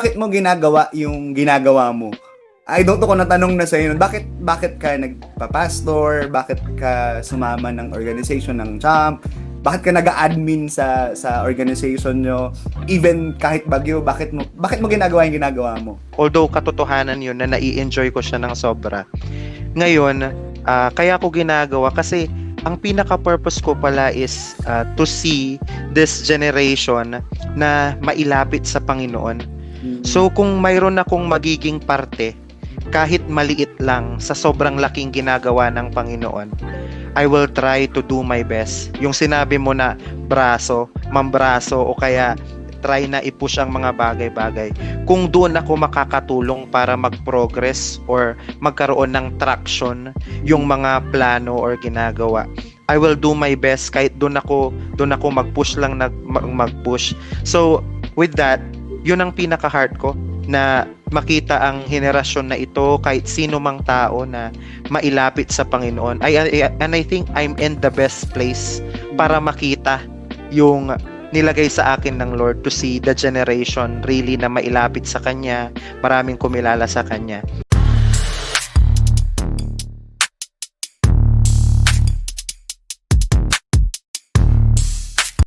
bakit mo ginagawa yung ginagawa mo? I don't know kung natanong na sa'yo, bakit ka nagpa-pastor? Bakit ka sumama ng organization ng CHAMP? Bakit ka nag-admin sa organization nyo? Even kahit bagyo, bakit mo ginagawa yung ginagawa mo? Although katotohanan yun na nai-enjoy ko siya ng sobra. Ngayon, kaya ko ginagawa kasi ang pinaka-purpose ko pala is to see this generation na mailapit sa Panginoon. So kung mayroon akong magiging parte, kahit maliit lang sa sobrang laking ginagawa ng Panginoon, I will try to do my best. Yung sinabi mo na mambraso o kaya try na i-push ang mga bagay-bagay. Kung doon ako makakatulong para mag-progress or magkaroon ng traction yung mga plano or ginagawa, I will do my best kahit doon ako mag-push lang mag-push. So with that, yun ang pinaka-heart ko, na makita ang henerasyon na ito, kahit sino mang tao na mailapit sa Panginoon. And I think I'm in the best place para makita yung nilagay sa akin ng Lord, to see the generation really na mailapit sa Kanya, maraming kumilala sa Kanya.